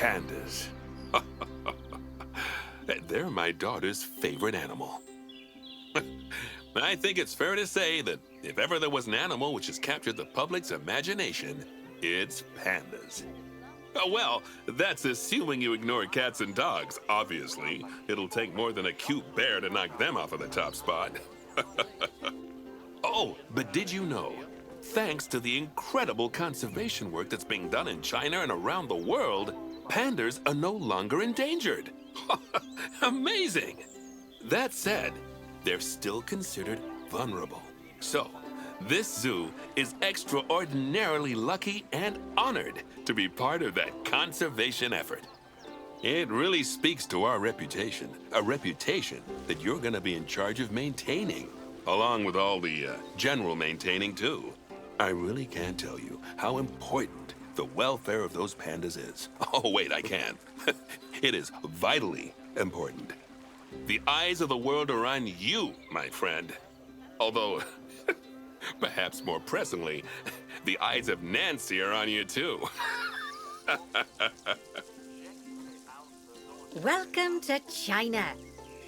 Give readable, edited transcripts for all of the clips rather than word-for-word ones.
Pandas. They're my daughter's favorite animal. I think it's fair to say that if ever there was an animal which has captured the public's imagination, it's pandas. Well, that's assuming you ignore cats and dogs, obviously. It'll take more than a cute bear to knock them off of the top spot. Oh, but did you know, thanks to the incredible conservation work that's being done in China and around the world, pandas are no longer endangered. Amazing! That said, they're still considered vulnerable. So, this zoo is extraordinarily lucky and honored to be part of that conservation effort. It really speaks to our reputation, a reputation that you're going to be in charge of maintaining, along with all the general maintaining too. I really can't tell you how important the welfare of those pandas is. Oh, wait, I can. It is vitally important. The eyes of the world are on you, my friend. Although, perhaps more pressingly, the eyes of Nancy are on you too. Welcome to China.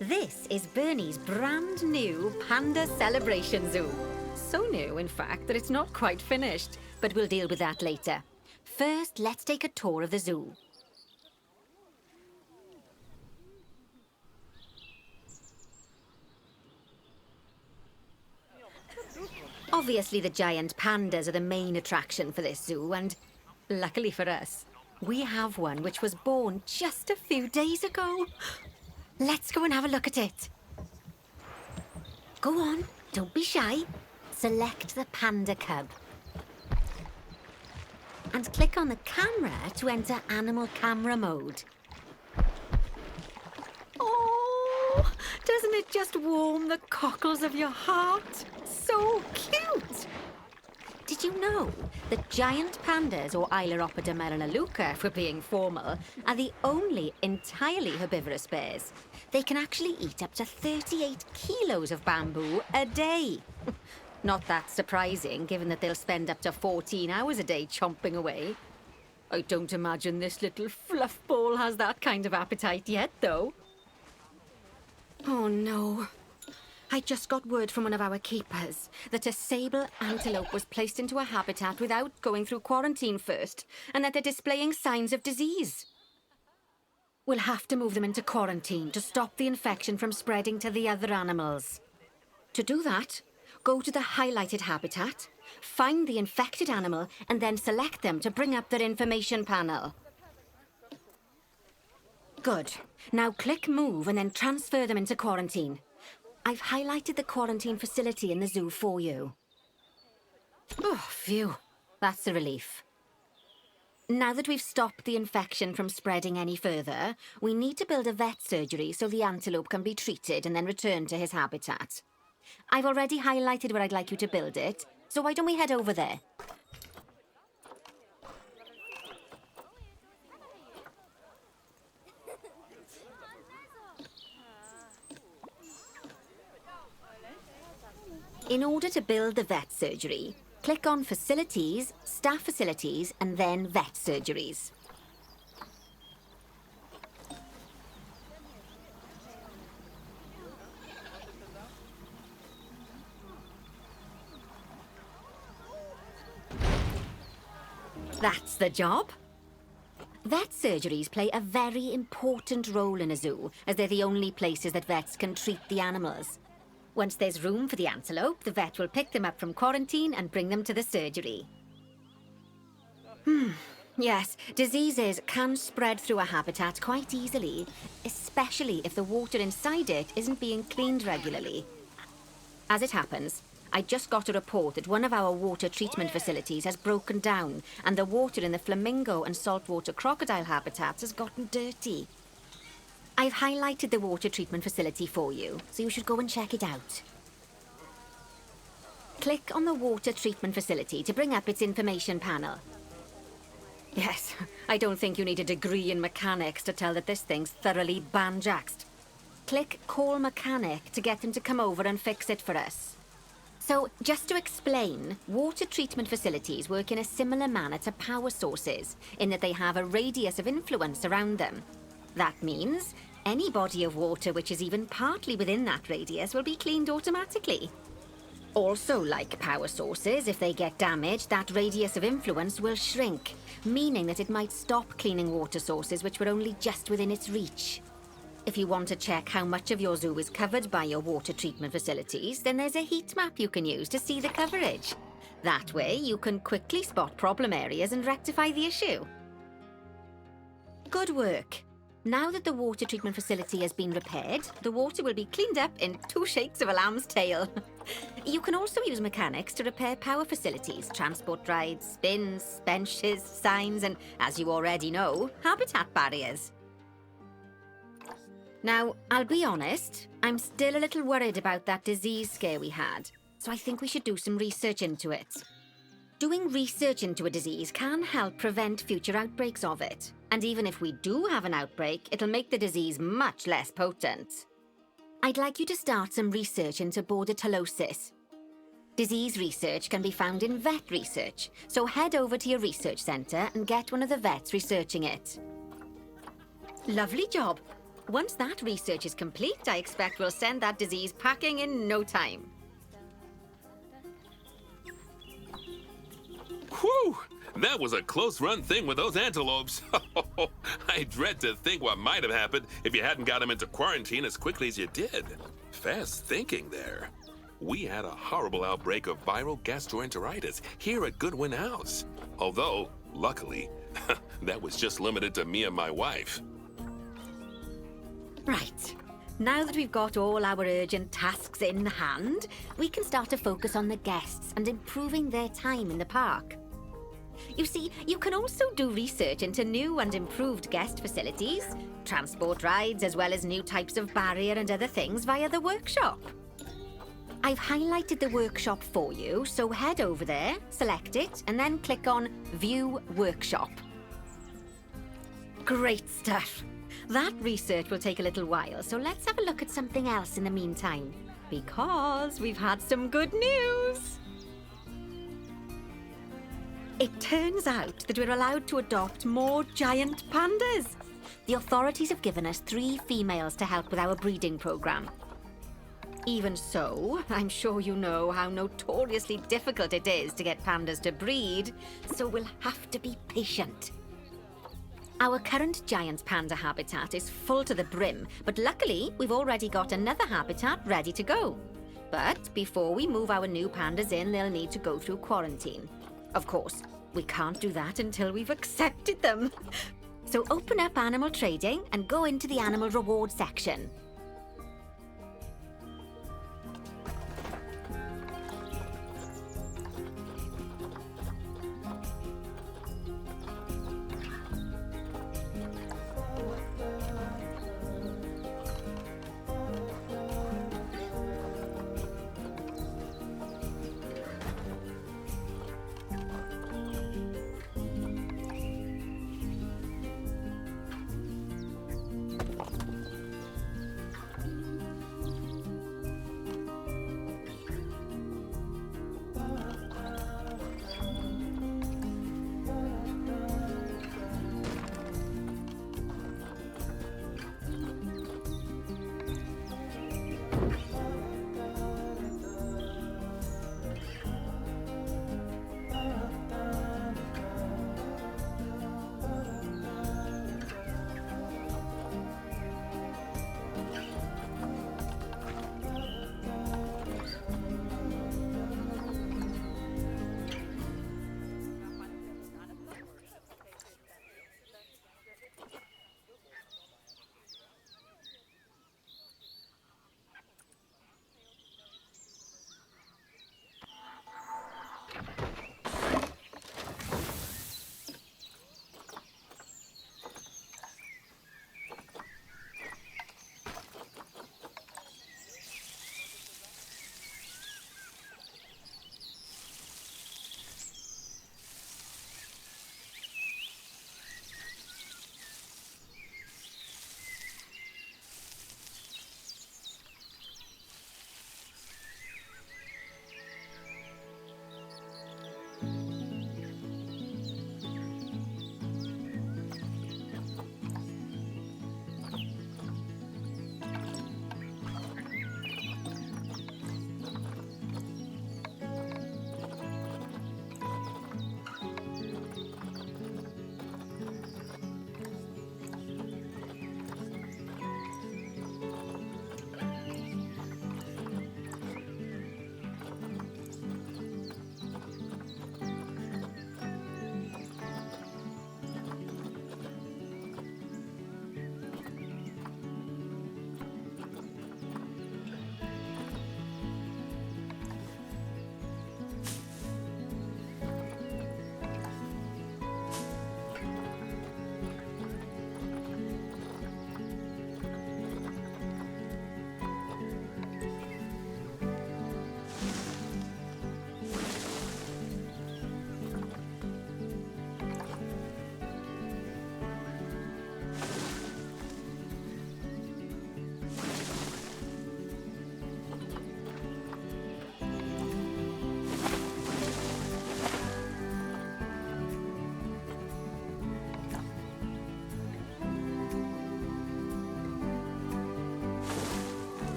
This is Bernie's brand new Panda Celebration Zoo. So new, in fact, that it's not quite finished, but we'll deal with that later. First, let's take a tour of the zoo. Obviously, the giant pandas are the main attraction for this zoo, and luckily for us, we have one which was born just a few days ago. Let's go and have a look at it. Go on, don't be shy. Select the panda cub. And click on the camera to enter animal camera mode. Oh, doesn't it just warm the cockles of your heart? So cute! Did you know that giant pandas, or Ailuropoda melanaluca for being formal, are the only entirely herbivorous bears? They can actually eat up to 38 kilos of bamboo a day. Not that surprising, given that they'll spend up to 14 hours a day chomping away. I don't imagine this little fluff ball has that kind of appetite yet, though. Oh no. I just got word from one of our keepers that a sable antelope was placed into a habitat without going through quarantine first, and that they're displaying signs of disease. We'll have to move them into quarantine to stop the infection from spreading to the other animals. To do that, go to the highlighted habitat, find the infected animal, and then select them to bring up their information panel. Good. Now click Move and then transfer them into quarantine. I've highlighted the quarantine facility in the zoo for you. Oh, phew. That's a relief. Now that we've stopped the infection from spreading any further, we need to build a vet surgery so the antelope can be treated and then returned to his habitat. I've already highlighted where I'd like you to build it, so why don't we head over there? In order to build the vet surgery, click on Facilities, Staff Facilities, and then Vet Surgeries. That's the job. Vet surgeries play a very important role in a zoo, as they're the only places that vets can treat the animals. Once there's room for the antelope, the vet will pick them up from quarantine and bring them to the surgery. Yes, diseases can spread through a habitat quite easily, especially if the water inside it isn't being cleaned regularly. As it happens, I just got a report that one of our water treatment facilities has broken down and the water in the flamingo and saltwater crocodile habitats has gotten dirty. I've highlighted the water treatment facility for you, so you should go and check it out. Click on the water treatment facility to bring up its information panel. Yes, I don't think you need a degree in mechanics to tell that this thing's thoroughly banjaxed. Click Call Mechanic to get them to come over and fix it for us. So, just to explain, water treatment facilities work in a similar manner to power sources, in that they have a radius of influence around them. That means any body of water which is even partly within that radius will be cleaned automatically. Also, like power sources, if they get damaged, that radius of influence will shrink, meaning that it might stop cleaning water sources which were only just within its reach. If you want to check how much of your zoo is covered by your water treatment facilities, then there's a heat map you can use to see the coverage. That way, you can quickly spot problem areas and rectify the issue. Good work. Now that the water treatment facility has been repaired, the water will be cleaned up in 2 shakes of a lamb's tail. You can also use mechanics to repair power facilities, transport rides, bins, benches, signs, and, as you already know, habitat barriers. Now, I'll be honest, I'm still a little worried about that disease scare we had, so I think we should do some research into it. Doing research into a disease can help prevent future outbreaks of it. And even if we do have an outbreak, it'll make the disease much less potent. I'd like you to start some research into bordetellosis. Disease research can be found in vet research, so head over to your research centre and get one of the vets researching it. Lovely job. Once that research is complete, I expect we'll send that disease packing in no time. Whew! That was a close-run thing with those antelopes. I dread to think what might have happened if you hadn't got them into quarantine as quickly as you did. Fast thinking there. We had a horrible outbreak of viral gastroenteritis here at Goodwin House. Although, luckily, that was just limited to me and my wife. Right. Now that we've got all our urgent tasks in hand, we can start to focus on the guests and improving their time in the park. You see, you can also do research into new and improved guest facilities, transport rides, as well as new types of barrier and other things via the workshop. I've highlighted the workshop for you, so head over there, select it, and then click on View Workshop. Great stuff! That research will take a little while, so let's have a look at something else in the meantime. Because we've had some good news! It turns out that we're allowed to adopt more giant pandas. The authorities have given us 3 females to help with our breeding program. Even so, I'm sure you know how notoriously difficult it is to get pandas to breed, so we'll have to be patient. Our current giant panda habitat is full to the brim, but luckily we've already got another habitat ready to go. But before we move our new pandas in, they'll need to go through quarantine. Of course, we can't do that until we've accepted them. So open up animal trading and go into the animal reward section.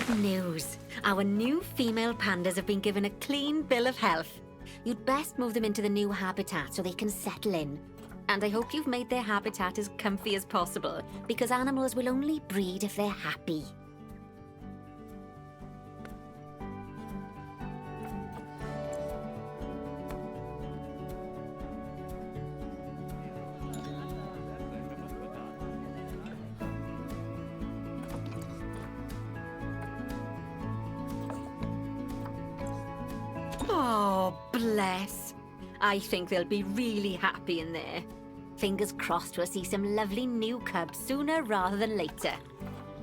Good news. Our new female pandas have been given a clean bill of health. You'd best move them into the new habitat so they can settle in. And I hope you've made their habitat as comfy as possible, because animals will only breed if they're happy. Oh, bless. I think they'll be really happy in there. Fingers crossed we'll see some lovely new cubs sooner rather than later.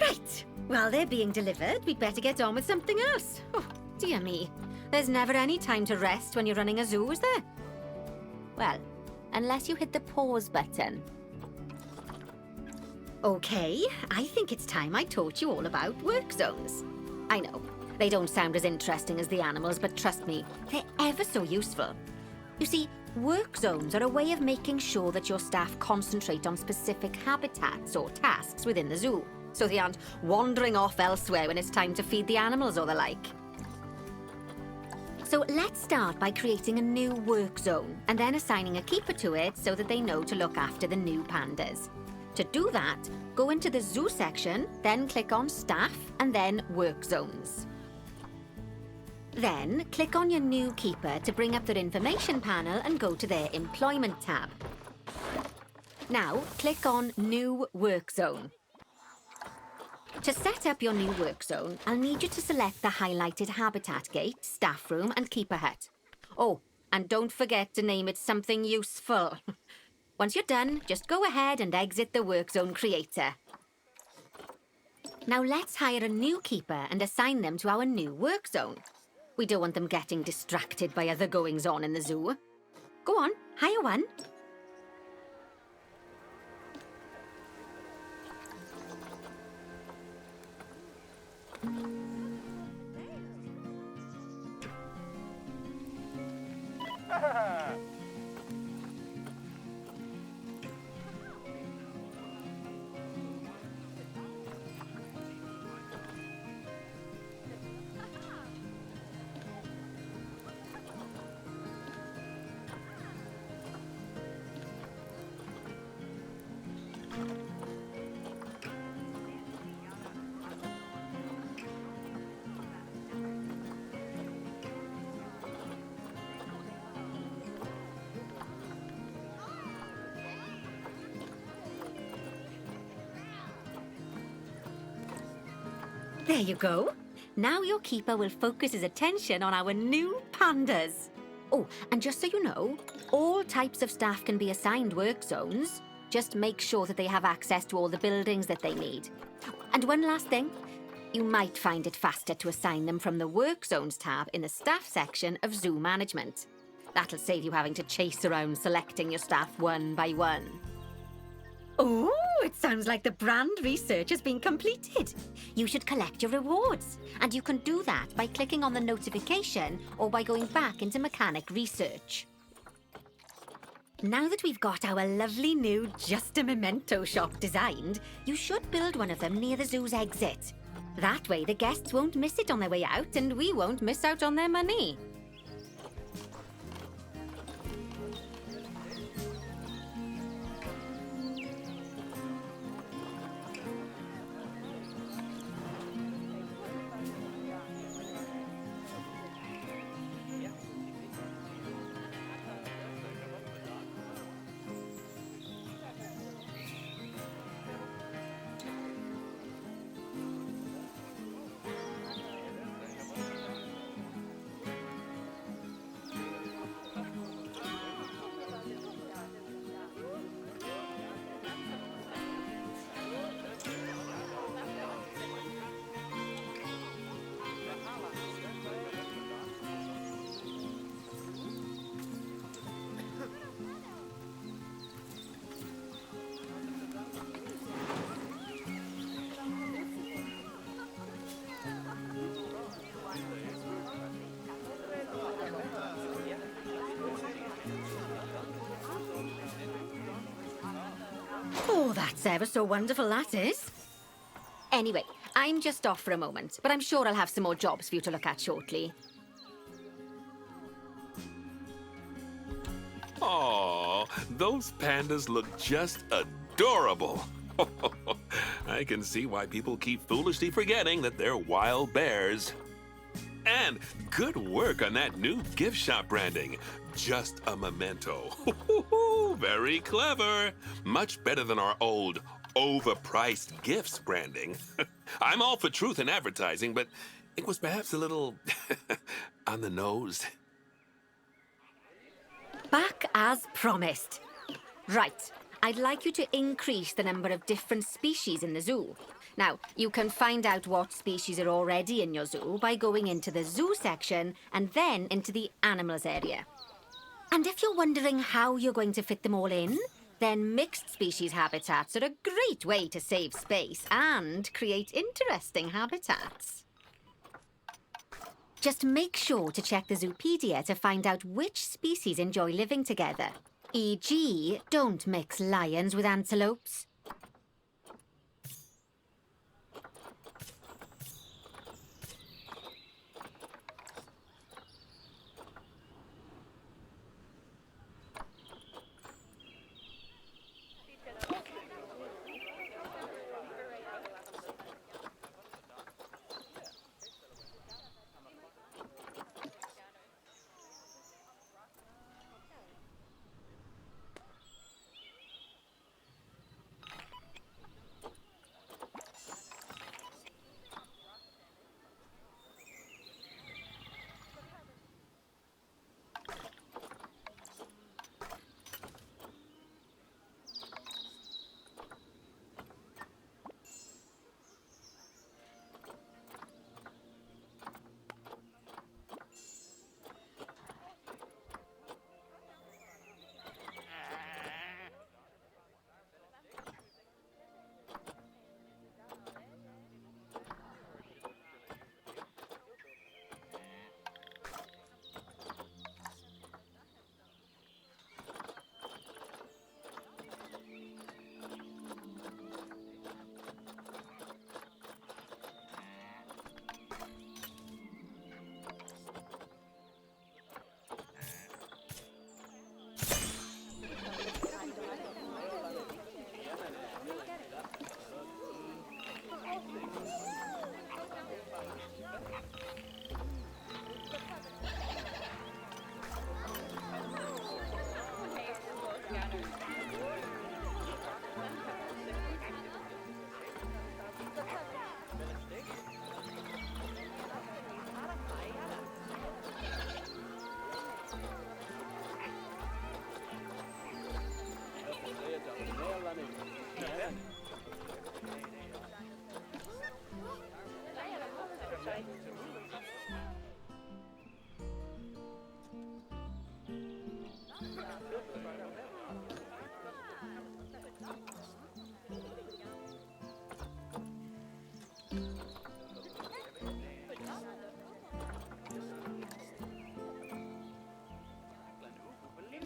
Right, while they're being delivered, we'd better get on with something else. Oh, dear me. There's never any time to rest when you're running a zoo, is there? Well, unless you hit the pause button. Okay, I think it's time I taught you all about work zones. I know, they don't sound as interesting as the animals, but trust me, they're ever so useful. You see, work zones are a way of making sure that your staff concentrate on specific habitats or tasks within the zoo, so they aren't wandering off elsewhere when it's time to feed the animals or the like. So let's start by creating a new work zone and then assigning a keeper to it so that they know to look after the new pandas. To do that, go into the zoo section, then click on Staff and then Work Zones. Then, click on your new keeper to bring up their information panel and go to their Employment tab. Now, click on New Work Zone. To set up your new work zone, I'll need you to select the highlighted Habitat Gate, Staff Room and Keeper Hut. Oh, and don't forget to name it something useful. Once you're done, just go ahead and exit the work zone creator. Now let's hire a new keeper and assign them to our new work zone. We don't want them getting distracted by other goings-on in the zoo. Go on, hire one. There you go. Now your keeper will focus his attention on our new pandas. Oh, and just so you know, all types of staff can be assigned work zones. Just make sure that they have access to all the buildings that they need. And one last thing, you might find it faster to assign them from the Work Zones tab in the Staff section of Zoo Management. That'll save you having to chase around selecting your staff one by one. Oh, it sounds like the brand research has been completed. You should collect your rewards, and you can do that by clicking on the notification or by going back into mechanic research. Now that we've got our lovely new Just a Memento shop designed, you should build one of them near the zoo's exit. That way the guests won't miss it on their way out and we won't miss out on their money. Oh, that's ever so wonderful, that is. Anyway, I'm just off for a moment, but I'm sure I'll have some more jobs for you to look at shortly. Aw, those pandas look just adorable. I can see why people keep foolishly forgetting that they're wild bears. And good work on that new gift shop branding. Just a memento. Very clever. Much better than our old overpriced gifts branding. I'm all for truth in advertising, but it was perhaps a little on the nose. Back as promised. Right. I'd like you to increase the number of different species in the zoo. Now, you can find out what species are already in your zoo by going into the zoo section and then into the animals area. And if you're wondering how you're going to fit them all in, then mixed species habitats are a great way to save space and create interesting habitats. Just make sure to check the Zoopedia to find out which species enjoy living together. E.g., don't mix lions with antelopes.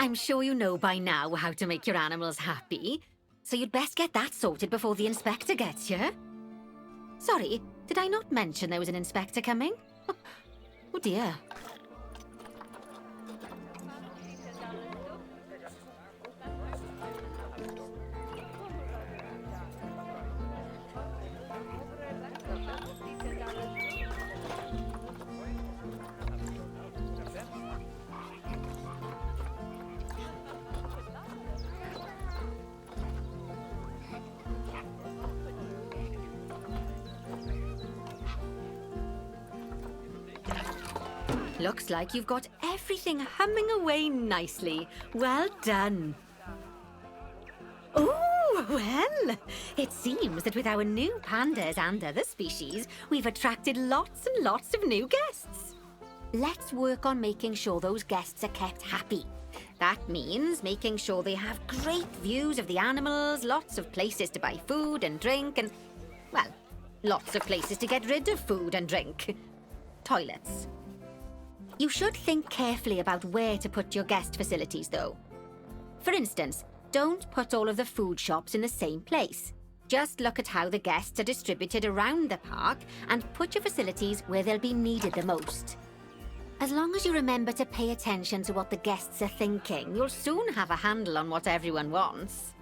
I'm sure you know by now how to make your animals happy, so you'd best get that sorted before the inspector gets here. Sorry, did I not mention there was an inspector coming? Oh dear. Looks like you've got everything humming away nicely. Well done. Oh, well, it seems that with our new pandas and other species, we've attracted lots and lots of new guests. Let's work on making sure those guests are kept happy. That means making sure they have great views of the animals, lots of places to buy food and drink, and, well, lots of places to get rid of food and drink. Toilets. You should think carefully about where to put your guest facilities, though. For instance, don't put all of the food shops in the same place. Just look at how the guests are distributed around the park and put your facilities where they'll be needed the most. As long as you remember to pay attention to what the guests are thinking, you'll soon have a handle on what everyone wants.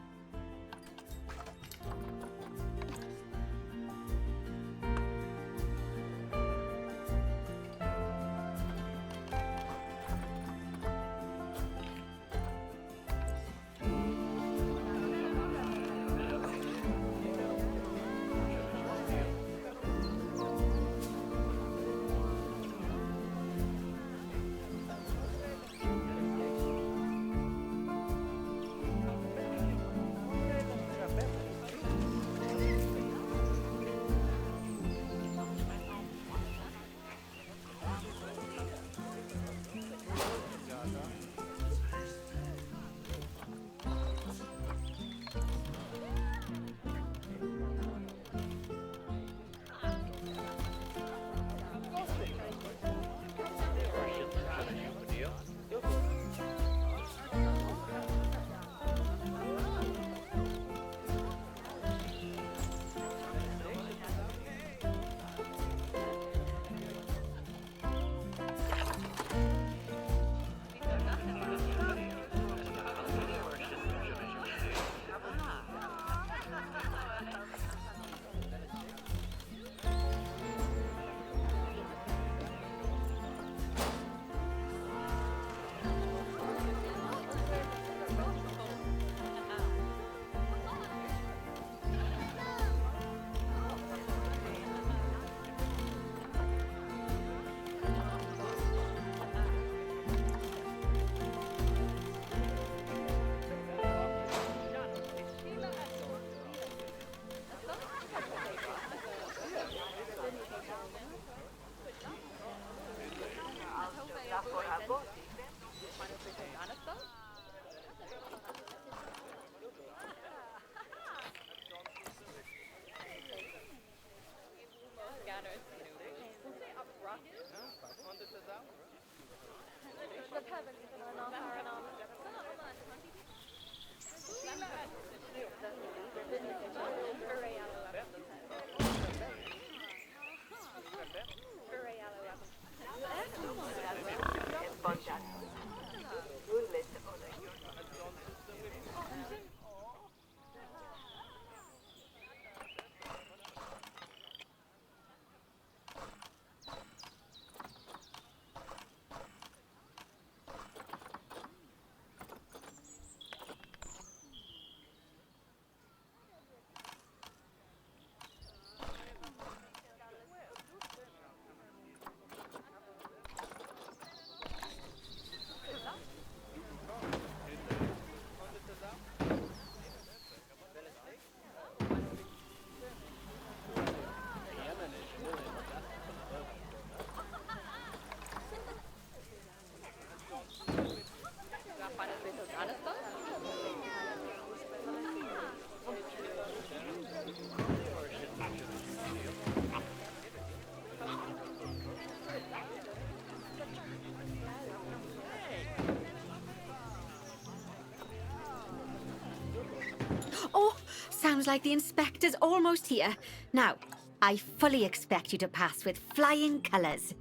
Oh, sounds like the inspector's almost here. Now, I fully expect you to pass with flying colours.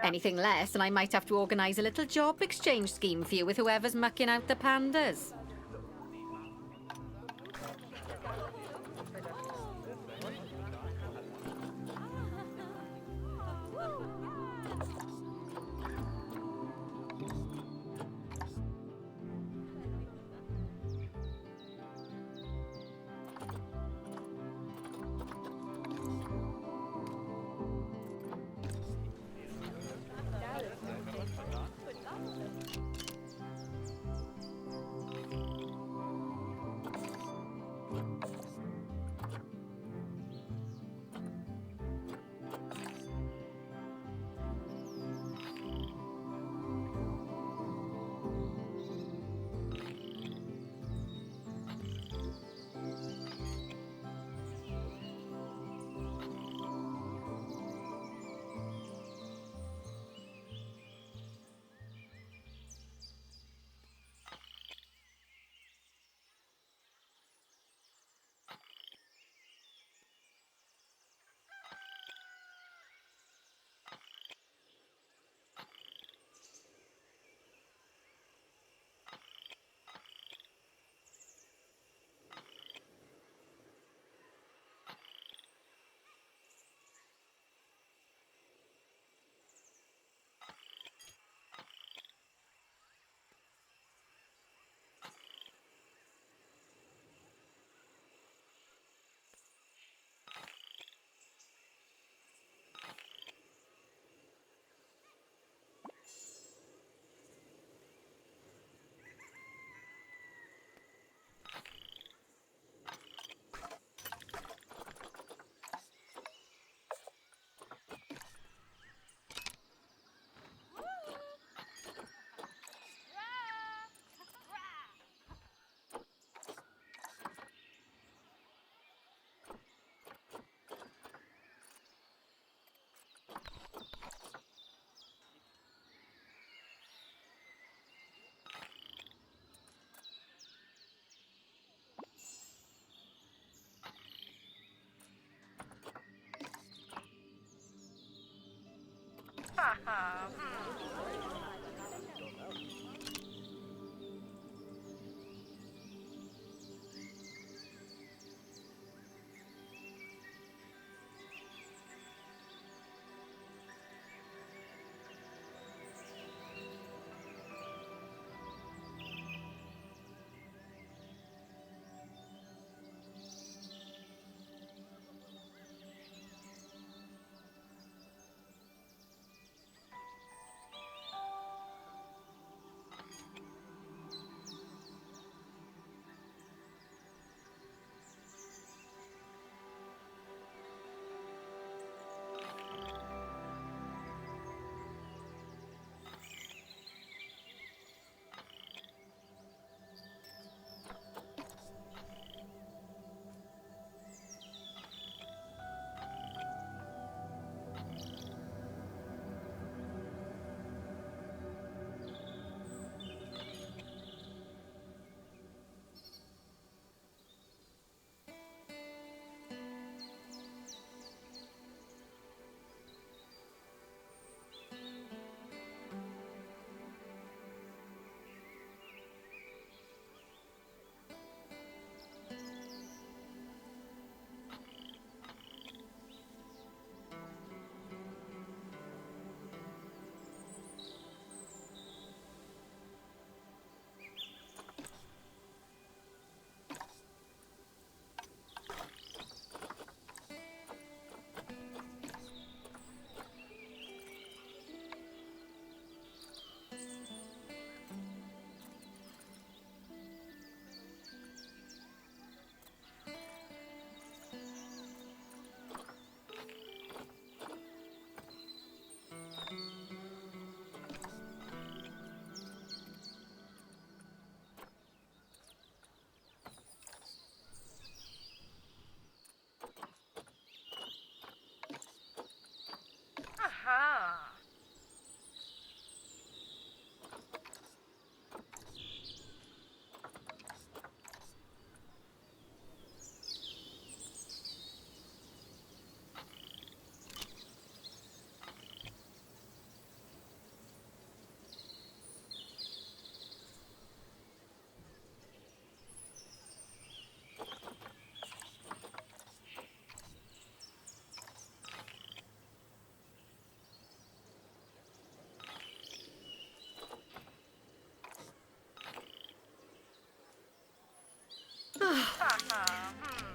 Anything less, and I might have to organise a little job exchange scheme for you with whoever's mucking out the pandas.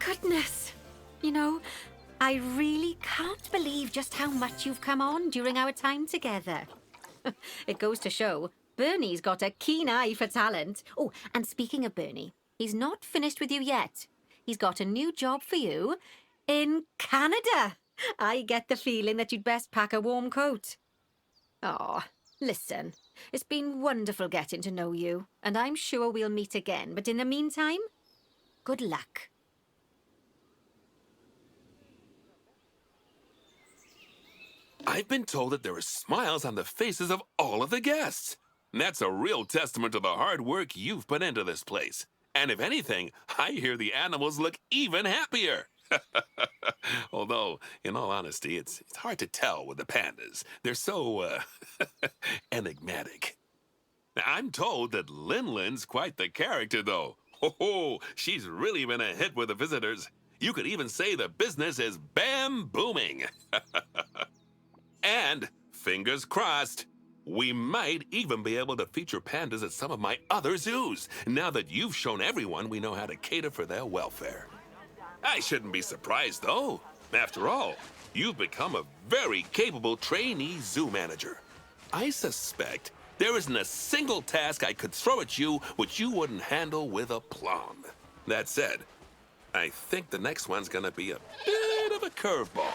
Goodness. You know, I really can't believe just how much you've come on during our time together. It goes to show, Bernie's got a keen eye for talent. Oh, and speaking of Bernie, he's not finished with you yet. He's got a new job for you in Canada. I get the feeling that you'd best pack a warm coat. Oh, listen, it's been wonderful getting to know you, and I'm sure we'll meet again. But in the meantime, good luck. I've been told that there are smiles on the faces of all of the guests. That's a real testament to the hard work you've put into this place. And if anything, I hear the animals look even happier. Although, in all honesty, it's hard to tell with the pandas. They're so, enigmatic. Now, I'm told that Lin-Lin's quite the character, though. Oh, she's really been a hit with the visitors. You could even say the business is bam-booming. And, fingers crossed, we might even be able to feature pandas at some of my other zoos, now that you've shown everyone we know how to cater for their welfare. I shouldn't be surprised, though. After all, you've become a very capable trainee zoo manager. I suspect there isn't a single task I could throw at you which you wouldn't handle with aplomb. That said, I think the next one's gonna be a bit of a curveball.